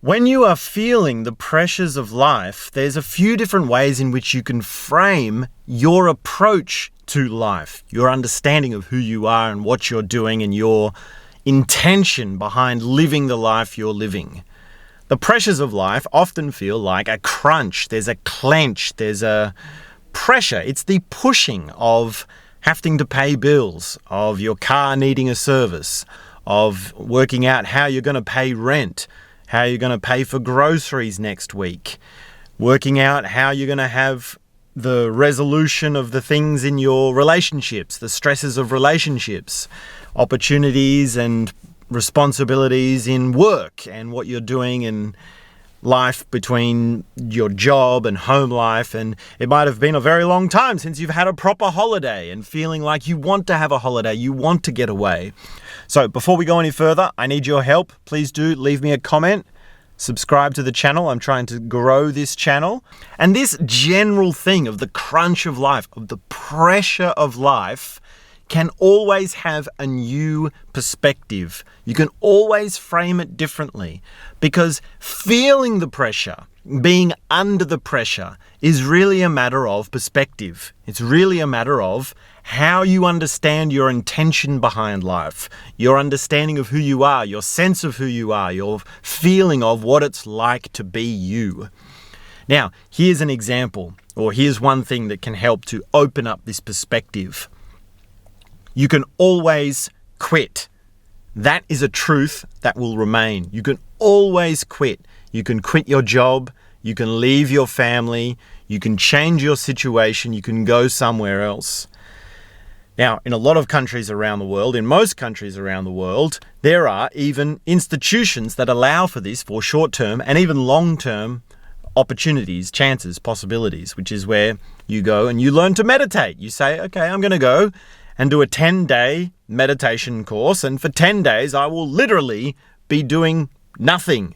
When you are feeling the pressures of life, there's a few different ways in which you can frame your approach to life, your understanding of who you are and what you're doing and your intention behind living the life you're living. The pressures of life often feel like a crunch. There's a clench. There's a pressure. It's the pushing of having to pay bills, of your car needing a service, of working out how you're going to pay rent, how you're going to pay for groceries next week, working out how you're going to have the resolution of the things in your relationships, the stresses of relationships, opportunities and responsibilities in work and what you're doing in life between your job and home life. And it might have been a very long time since you've had a proper holiday and feeling like you want to have a holiday, you want to get away. So before we go any further, I need your help. Please do leave me a comment. Subscribe to the channel. I'm trying to grow this channel. And this general thing of the crunch of life, of the pressure of life, can always have a new perspective. You can always frame it differently, because feeling the pressure, being under the pressure, is really a matter of perspective. It's really a matter of how you understand your intention behind life, your understanding of who you are, your sense of who you are, your feeling of what it's like to be you. Now, here's an example, or here's one thing that can help to open up this perspective. You can always quit. That is a truth that will remain. You can always quit. You can quit your job. You can leave your family. You can change your situation. You can go somewhere else. Now, in a lot of countries around the world, in most countries around the world, there are even institutions that allow for this for short-term and even long-term opportunities, chances, possibilities, which is where you go and you learn to meditate. You say, okay, I'm going to go and do a 10-day meditation course, and for 10 days I will literally be doing nothing.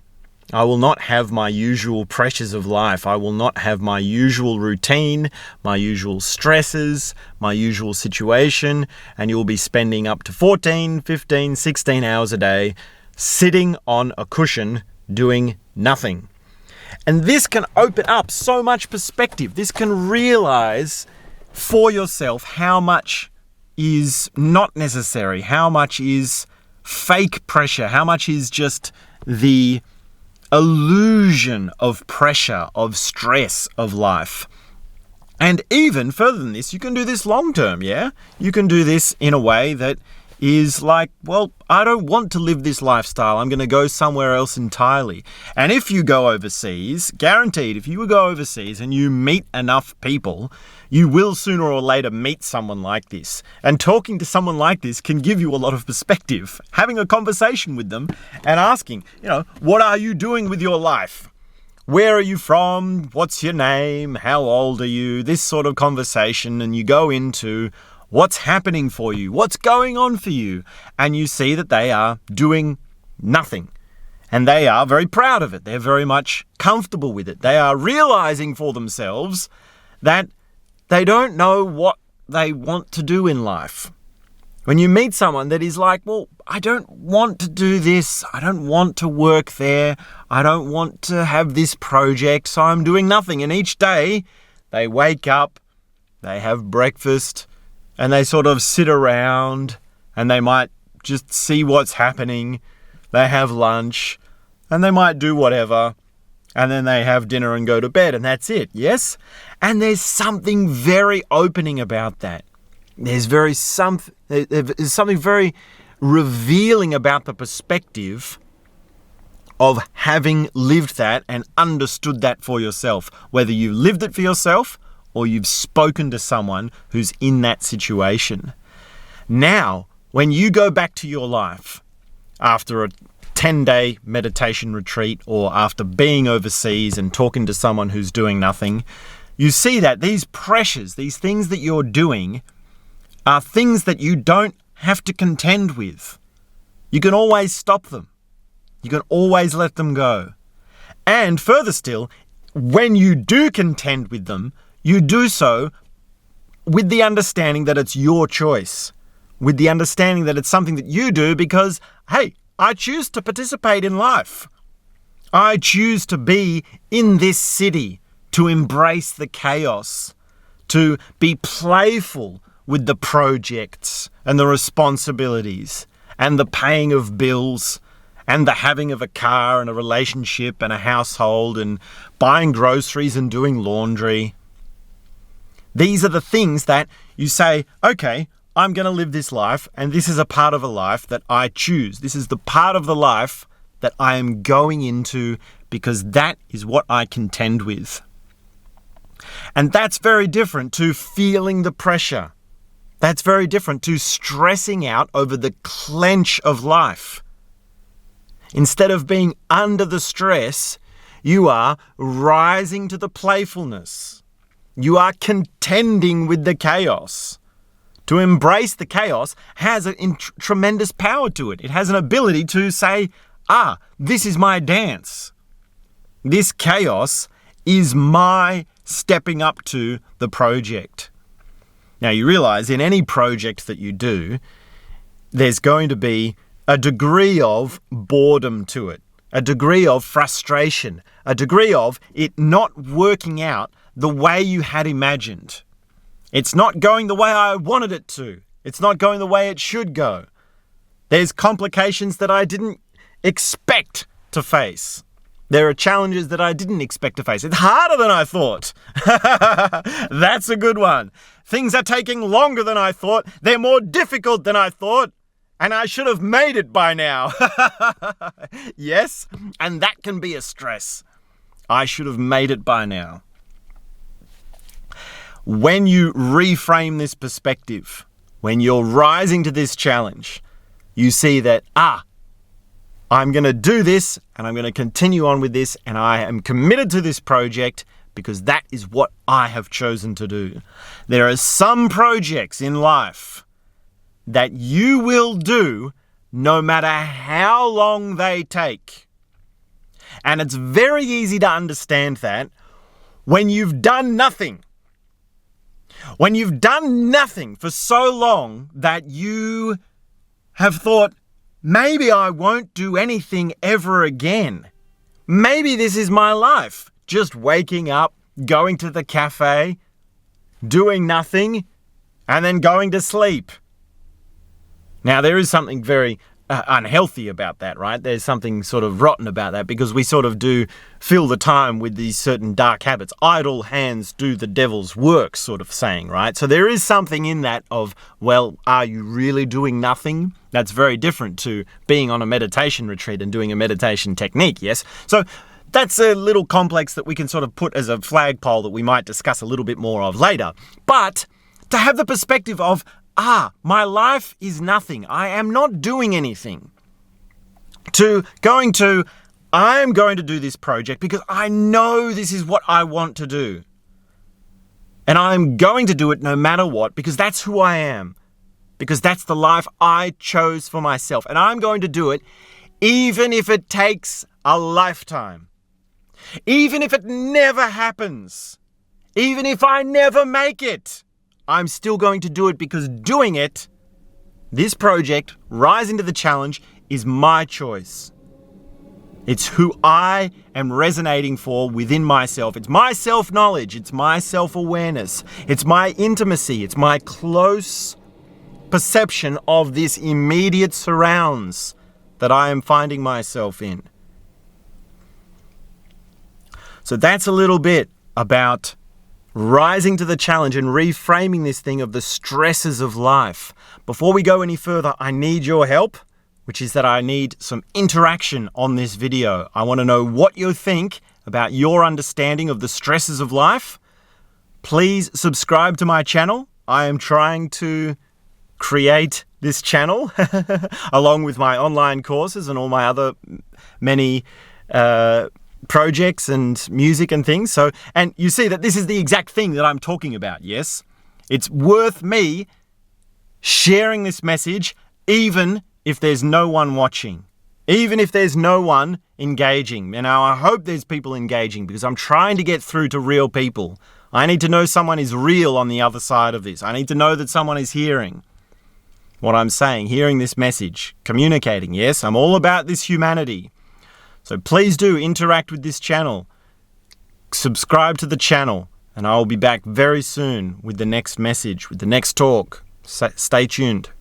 I will not have my usual pressures of life. I will not have my usual routine, my usual stresses, my usual situation, and you'll be spending up to 14, 15, 16 hours a day sitting on a cushion doing nothing. And this can open up so much perspective. This can realize for yourself how much is not necessary, how much is fake pressure, how much is just the illusion of pressure, of stress of life. And even further than this, you can do this long term, yeah? You can do this in a way that is like, well, I don't want to live this lifestyle. I'm going to go somewhere else entirely. And if you go overseas, guaranteed, if you go overseas and you meet enough people, you will sooner or later meet someone like this. And talking to someone like this can give you a lot of perspective. Having a conversation with them and asking, what are you doing with your life? Where are you from? What's your name? How old are you? This sort of conversation. And you go into what's happening for you, what's going on for you, and you see that they are doing nothing. And they are very proud of it. They're very much comfortable with it. They are realizing for themselves that they don't know what they want to do in life. When you meet someone that is like, well, I don't want to do this. I don't want to work there. I don't want to have this project, so I'm doing nothing. And each day they wake up, they have breakfast, and they sort of sit around and they might just see what's happening. They have lunch and they might do whatever. And then they have dinner and go to bed, and that's it, yes? And there's something very opening about that. There's something very revealing about the perspective of having lived that and understood that for yourself, whether you lived it for yourself or you've spoken to someone who's in that situation. Now, when you go back to your life after a 10-day meditation retreat or after being overseas and talking to someone who's doing nothing, you see that these pressures, these things that you're doing, are things that you don't have to contend with. You can always stop them. You can always let them go. And further still, when you do contend with them, you do so with the understanding that it's your choice, with the understanding that it's something that you do because, hey, I choose to participate in life. I choose to be in this city, to embrace the chaos, to be playful with the projects and the responsibilities and the paying of bills and the having of a car and a relationship and a household and buying groceries and doing laundry. These are the things that you say, okay, I'm going to live this life, and this is a part of a life that I choose. This is the part of the life that I am going into because that is what I contend with. And that's very different to feeling the pressure. That's very different to stressing out over the clench of life. Instead of being under the stress, you are rising to the playfulness. You are contending with the chaos. To embrace the chaos has a tremendous power to it. It has an ability to say, this is my dance. This chaos is my stepping up to the project. Now you realize in any project that you do, there's going to be a degree of boredom to it, a degree of frustration, a degree of it not working out the way you had imagined. It's not going the way I wanted it to. It's not going the way it should go. There's complications that I didn't expect to face. There are challenges that I didn't expect to face. It's harder than I thought. That's a good one. Things are taking longer than I thought. They're more difficult than I thought. And I should have made it by now. Yes, and that can be a stress. I should have made it by now. When you reframe this perspective, when you're rising to this challenge, you see that, I'm going to do this and I'm going to continue on with this and I am committed to this project because that is what I have chosen to do. There are some projects in life that you will do no matter how long they take. And it's very easy to understand that when you've done nothing. When you've done nothing for so long that you have thought, maybe I won't do anything ever again. Maybe this is my life. Just waking up, going to the cafe, doing nothing, and then going to sleep. Now, there is something very unhealthy about that, right? There's something sort of rotten about that because we sort of do fill the time with these certain dark habits. Idle hands do the devil's work sort of saying, right? So there is something in that of, well, are you really doing nothing? That's very different to being on a meditation retreat and doing a meditation technique, yes? So that's a little complex that we can sort of put as a flagpole that we might discuss a little bit more of later. But to have the perspective of, my life is nothing. I am not doing anything. I am going to do this project because I know this is what I want to do. And I'm going to do it no matter what because that's who I am. Because that's the life I chose for myself. And I'm going to do it even if it takes a lifetime. Even if it never happens. Even if I never make it. I'm still going to do it because doing it, this project, rising to the challenge, is my choice. It's who I am resonating for within myself. It's my self-knowledge. It's my self-awareness. It's my intimacy. It's my close perception of this immediate surrounds that I am finding myself in. So that's a little bit about rising to the challenge and reframing this thing of the stresses of life. Before we go any further, I need your help, which is that I need some interaction on this video. I want to know what you think about your understanding of the stresses of life. Please subscribe to my channel. I am trying to create this channel along with my online courses and all my other many projects and music and things. And you see that this is the exact thing that I'm talking about, yes? It's worth me sharing this message even if there's no one watching, even if there's no one engaging. And now I hope there's people engaging because I'm trying to get through to real people. I need to know someone is real on the other side of this. I need to know that someone is hearing what I'm saying, hearing this message, communicating. Yes, I'm all about this humanity. So please do interact with this channel. Subscribe to the channel, and I will be back very soon with the next message, with the next talk. Stay tuned.